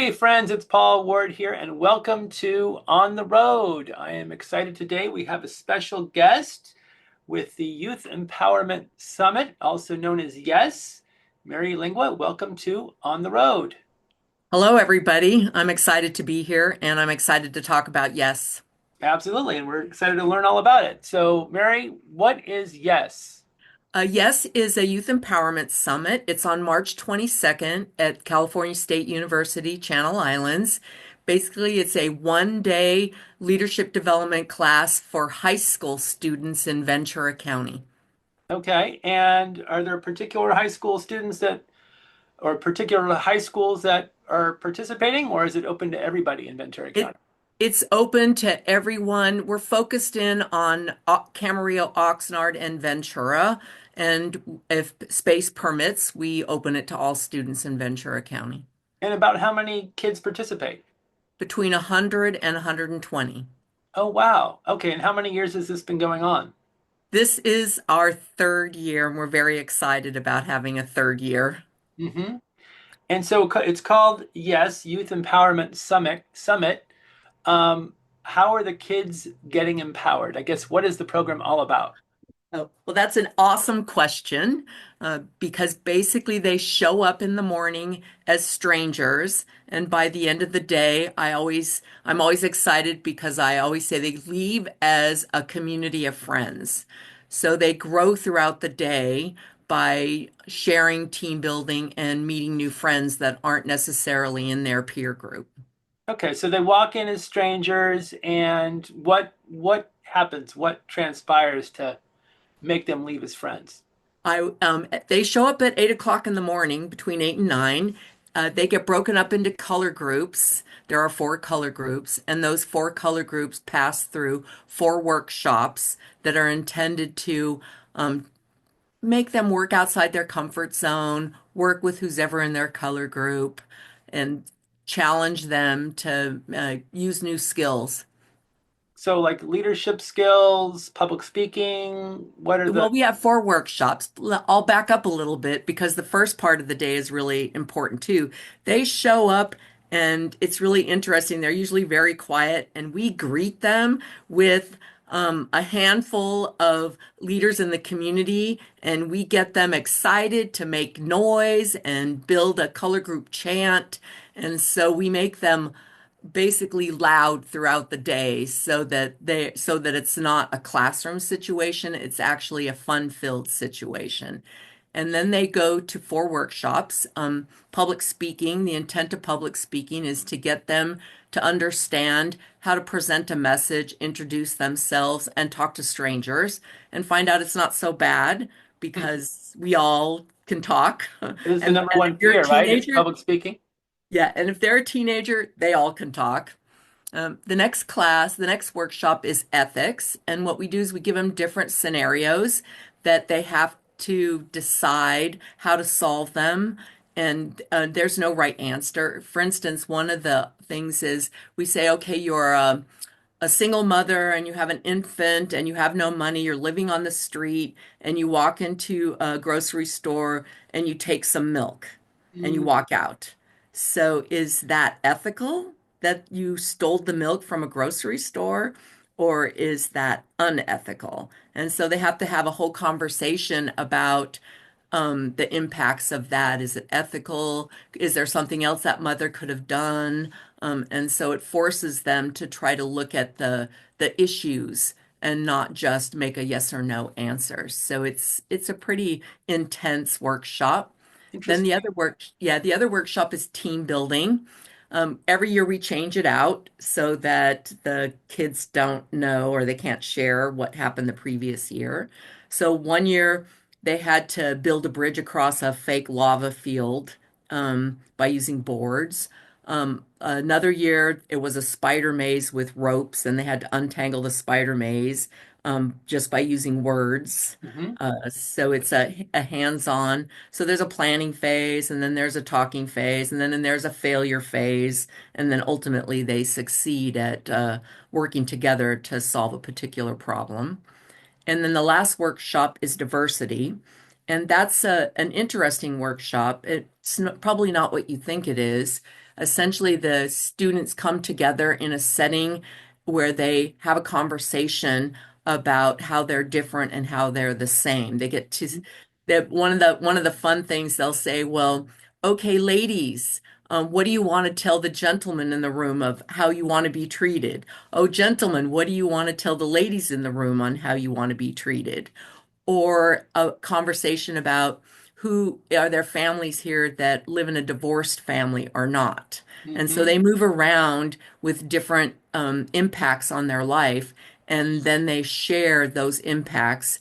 Hey friends, it's Paul Ward here, and welcome to On the Road. I am excited today. We have a special guest with the Youth Empowerment Summit, also known as YES. Mary Lingua, welcome to On the Road. Hello, everybody. I'm excited to be here and I'm excited to talk about yes. Absolutely, and we're excited to learn all about it. So, Mary, what is YES? Yes is a youth empowerment summit. It's on March 22nd at California State University, Channel Islands. Basically, it's a one-day leadership development class for high school students in Ventura County. Okay, and are there particular high school students or particular high schools that are participating, or is it open to everybody in Ventura It County? it's open to everyone. We're focused in on Camarillo, Oxnard, and Ventura, and if space permits, we open it to all students in Ventura County, And about how many kids participate? between 100 and 120. Oh, wow. Okay, and how many years has this been going on? This is our third year, and we're very excited about having a third year. hmm And so it's called, yes, Youth Empowerment Summit. How are the kids getting empowered? I guess what is the program all about? Oh, well, that's an awesome question because basically they show up in the morning as strangers, and by the end of the day, I'm always excited because I always say they leave as a community of friends. So they grow throughout the day by sharing team building and meeting new friends that aren't necessarily in their peer group. Okay, so they walk in as strangers, and what happens? What transpires to make them leave as friends? They show up at 8 o'clock in the morning, between 8 and 9. They get broken up into color groups. There are four color groups, and those four color groups pass through four workshops that are intended to um, make them work outside their comfort zone, work with who's ever in their color group, and challenge them to use new skills. So like leadership skills, public speaking, what are the Well, we have four workshops. I'll back up a little bit because the first part of the day is really important too. They show up and it's really interesting. They're usually very quiet, and we greet them with a handful of leaders in the community, and we get them excited to make noise and build a color group chant. And so we make them basically loud throughout the day so that it's not a classroom situation, it's actually a fun-filled situation. And then they go to four workshops. Public speaking, the intent of public speaking is to get them to understand how to present a message, introduce themselves, and talk to strangers, and find out it's not so bad because we all can talk. it is the number And if one you're a fear, right? It's teenager, public speaking. yeah, and if they're a teenager, they all can talk. The next workshop is ethics. And what we do is we give them different scenarios that they have to decide how to solve them. And there's no right answer. For instance, one of the things is we say, okay, you're a single mother and you have an infant and you have no money, you're living on the street, and you walk into a grocery store and you take some milk and you Mm. walk out. So is that ethical that you stole the milk from a grocery store, or is that unethical? And so they have to have a whole conversation about the impacts of that. Is it ethical? Is there something else that mother could have done? And so it forces them to try to look at the issues and not just make a yes or no answer. So it's a pretty intense workshop. Then Interesting. the other workshop is team building. Every year we change it out so that the kids don't know or they can't share what happened the previous year. So one year they had to build a bridge across a fake lava field by using boards. Another year it was a spider maze with ropes, and they had to untangle the spider maze just by using words. hmm So it's a hands-on. So there's a planning phase, and then there's a talking phase, and then there's a failure phase, and then ultimately they succeed at working together to solve a particular problem. And then the last workshop is diversity. And that's an interesting workshop. It's probably not what you think it is. Essentially, the students come together in a setting where they have a conversation about how they're different and how they're the same. They get to that one of the fun things they'll say, well, okay, ladies, what do you want to tell the gentlemen in the room of how you want to be treated? Oh, gentlemen, what do you want to tell the ladies in the room on how you want to be treated? Or a conversation about who are there families here that live in a divorced family or not. And so Hmm. they move around with different impacts on their life, and then they share those impacts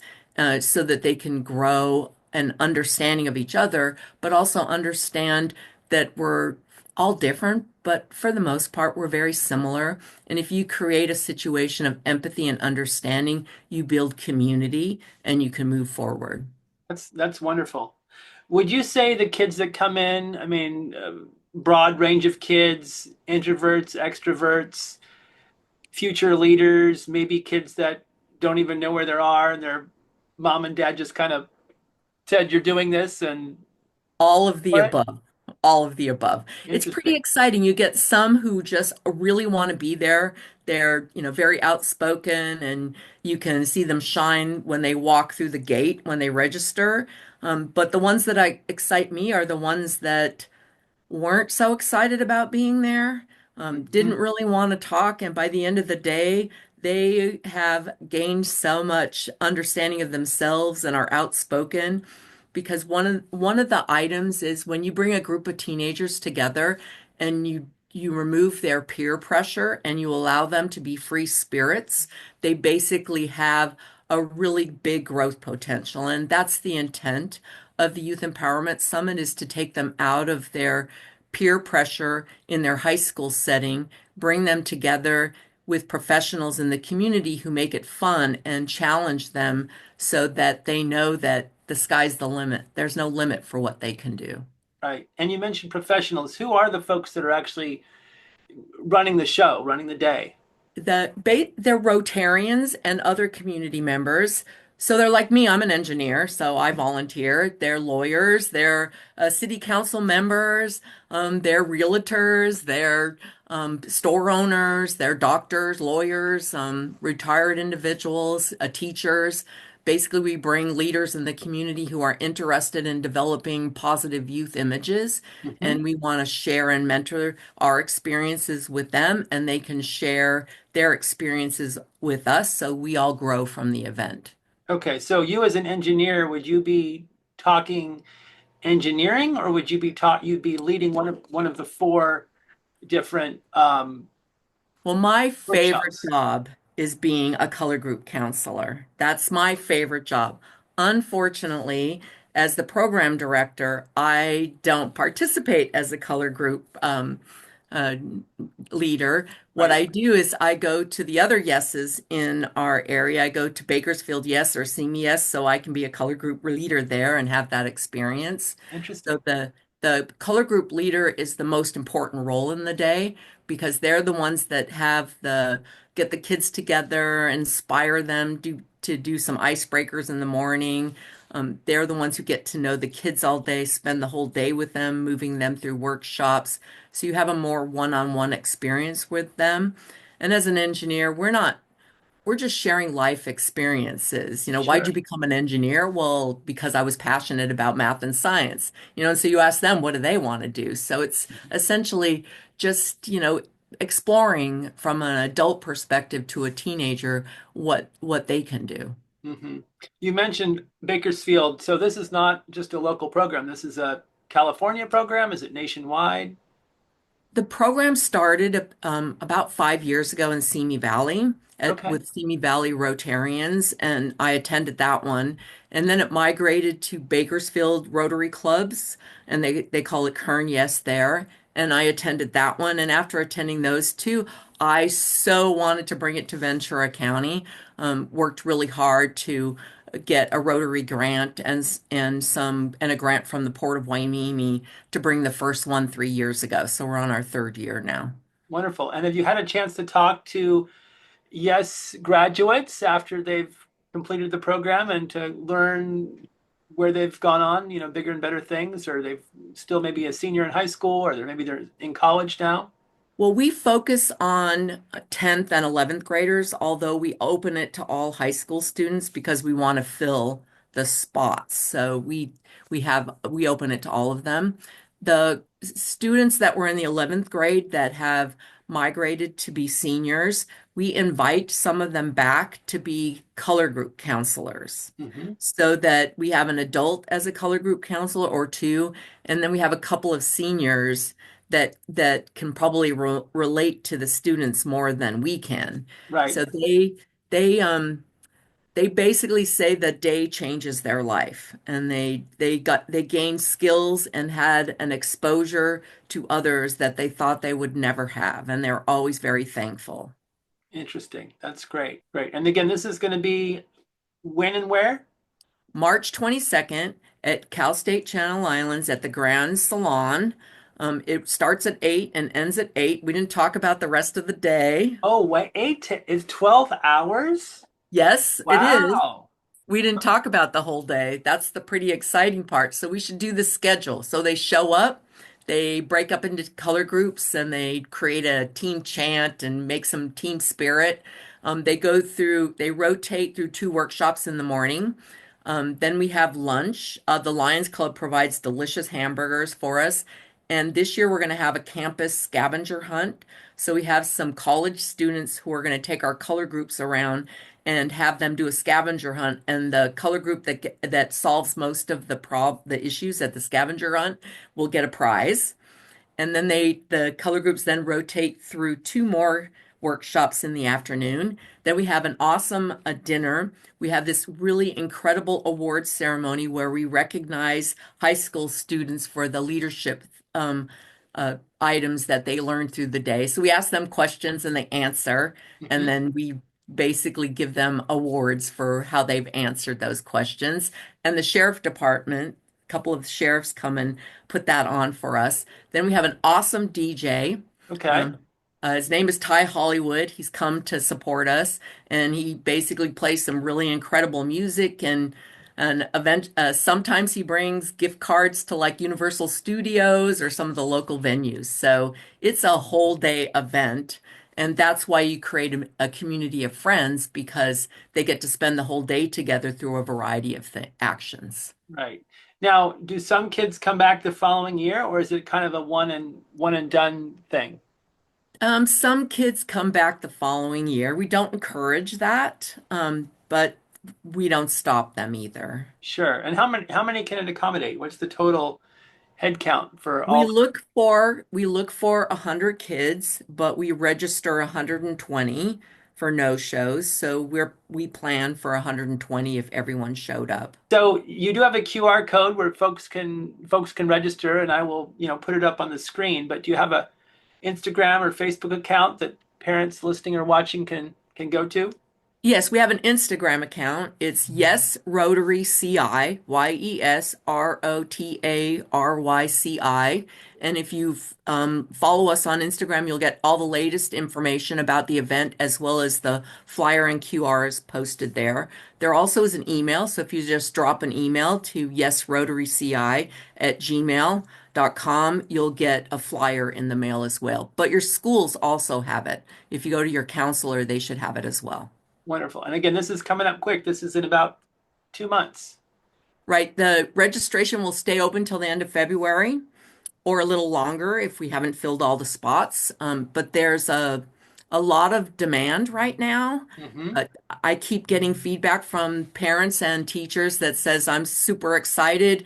so that they can grow an understanding of each other, but also understand that we're all different, but for the most part, we're very similar. And if you create a situation of empathy and understanding, you build community and you can move forward. That's wonderful. Would you say the kids that come in, I mean, broad range of kids, introverts, extroverts, future leaders, maybe kids that don't even know where they are, and their mom and dad just kind of said, "You're doing this," and All of the what? above. All of the above. It's pretty Interesting. exciting. You get some who just really want to be there. They're very outspoken, and you can see them shine when they walk through the gate, when they register. But the ones that excite me are the ones that weren't so excited about being there, didn't Hmm. really want to talk, and by the end of the day, they have gained so much understanding of themselves and are outspoken. Because one of the items is when you bring a group of teenagers together and you remove their peer pressure and you allow them to be free spirits, they basically have a really big growth potential. And that's the intent of the Youth Empowerment Summit is to take them out of their peer pressure in their high school setting, bring them together with professionals in the community who make it fun and challenge them so that they know that the sky's the limit. There's no limit for what they can do. Right. And you mentioned professionals. Who are the folks that are actually running the show, running the day? They're Rotarians and other community members. So they're like me, I'm an engineer, so I volunteer. They're lawyers, they're city council members, they're realtors, they're store owners, they're doctors, lawyers, retired individuals, teachers. Basically, we bring leaders in the community who are interested in developing positive youth images, Hmm. and we want to share and mentor our experiences with them, and they can share their experiences with us so we all grow from the event. Okay, so you as an engineer, would you be talking engineering, or would you be taught you'd be leading one of the four different Well, my favorite workshops? job is being a color group counselor. That's my favorite job. Unfortunately, as the program director, I don't participate as a color group uh, leader. What Right. I do is I go to the other yeses in our area. I go to Bakersfield Yes or Simi Yes so I can be a color group leader there and have that experience. So Interesting. the color group leader is the most important role in the day because they're the ones that have the get the kids together, inspire them to do some icebreakers in the morning. They're the ones who get to know the kids all day, spend the whole day with them, moving them through workshops. So you have a more one-on-one experience with them. And as an engineer, we're just sharing life experiences. Why'd Sure. you become an engineer? Well, because I was passionate about math and science. And so you ask them, what do they want to do? So it's essentially just, exploring from an adult perspective to a teenager what they can do. Hmm. You mentioned Bakersfield, so this is not just a local program. This is a California program. Is it nationwide? The program started about 5 years ago in Simi Valley Okay. with Simi Valley Rotarians, and I attended that one. And then it migrated to Bakersfield Rotary Clubs, and they call it Kern Yes there. And I attended that one. And after attending those two, I so wanted to bring it to Ventura County. Worked really hard to get a Rotary grant and a grant from the Port of Waimea to bring the first one 3 years ago. So we're on our third year now. Wonderful. And have you had a chance to talk to yes graduates after they've completed the program and to learn where they've gone on, bigger and better things, or they've still maybe a senior in high school, or they're in college now? Well, we focus on 10th and 11th graders, although we open it to all high school students because we want to fill the spots. So we open it to all of them. The students that were in the 11th grade that have migrated to be seniors, we invite some of them back to be color group counselors Hmm. so that we have an adult as a color group counselor or two, and then we have a couple of seniors that can probably relate to the students more than we can. Right. So they basically say the day changes their life, and they gained skills and had an exposure to others that they thought they would never have, and they're always very thankful. Interesting. That's great. Great. And again, this is going to be when and where? March 22nd at Cal State Channel Islands at the Grand Salon. It starts at 8 and ends at 8. We didn't talk about the rest of the day. Oh, wait, is 12 hours? Yes, it is. Wow. We didn't talk about the whole day. That's the pretty exciting part. So we should do the schedule. So they show up, they break up into color groups, and they create a team chant and make some team spirit. They rotate through two workshops in the morning. Then we have lunch. The Lions Club provides delicious hamburgers for us. And this year we're going to have a campus scavenger hunt. So we have some college students who are going to take our color groups around and have them do a scavenger hunt. And the color group that solves most of the issues at the scavenger hunt will get a prize. And then the color groups then rotate through two more workshops in the afternoon. Then we have an awesome dinner. We have this really incredible award ceremony where we recognize high school students for the leadership items that they learn through the day. So we ask them questions and they answer, and Hmm. then we basically give them awards for how they've answered those questions. And the sheriff department, a couple of sheriffs come and put that on for us. Then we have an awesome DJ. Okay. Um, his name is Tye Hollywood. He's come to support us, and he basically plays some really incredible music and an event. Sometimes he brings gift cards to like Universal Studios or some of the local venues. So it's a whole day event. And that's why you create a community of friends because they get to spend the whole day together through a variety of actions. Right. Now, do some kids come back the following year, or is it kind of a one and done thing? Some kids come back the following year. We don't encourage that, but we don't stop them either. Sure. And how many can it accommodate? What's the total head count for We all? look for 100 kids, but we register 120 for no shows. So we plan for 120 if everyone showed up. So you do have a QR code where folks can register, and I will, put it up on the screen. But do you have a Instagram or Facebook account that parents listening or watching can go to? Yes, we have an Instagram account. It's Yes Rotary CI, YesRotaryCI. And if you follow us on Instagram, you'll get all the latest information about the event as well as the flyer and QRs posted there. There also is an email. So if you just drop an email to yesrotaryci@gmail.com, you'll get a flyer in the mail as well. But your schools also have it. If you go to your counselor, they should have it as well. Wonderful. And again, this is coming up quick. This is in about 2 months. Right. The registration will stay open till the end of February or a little longer if we haven't filled all the spots. But there's a lot of demand right now. Hmm. Uh, I keep getting feedback from parents and teachers that says, I'm super excited.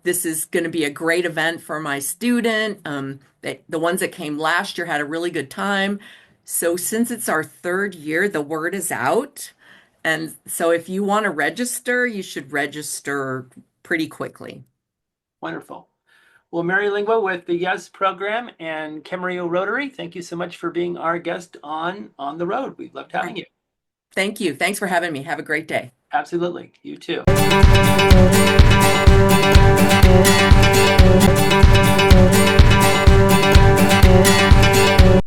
This is going to be a great event for my student. The ones that came last year had a really good time. So since it's our third year, the word is out. And so if you want to register, you should register pretty quickly. Wonderful. Well, Mary Lingua with the Yes program and Camarillo Rotary, thank you so much for being our guest on the road. We loved having you. Thank you. Thanks for having me. Have a great day. Absolutely. You too.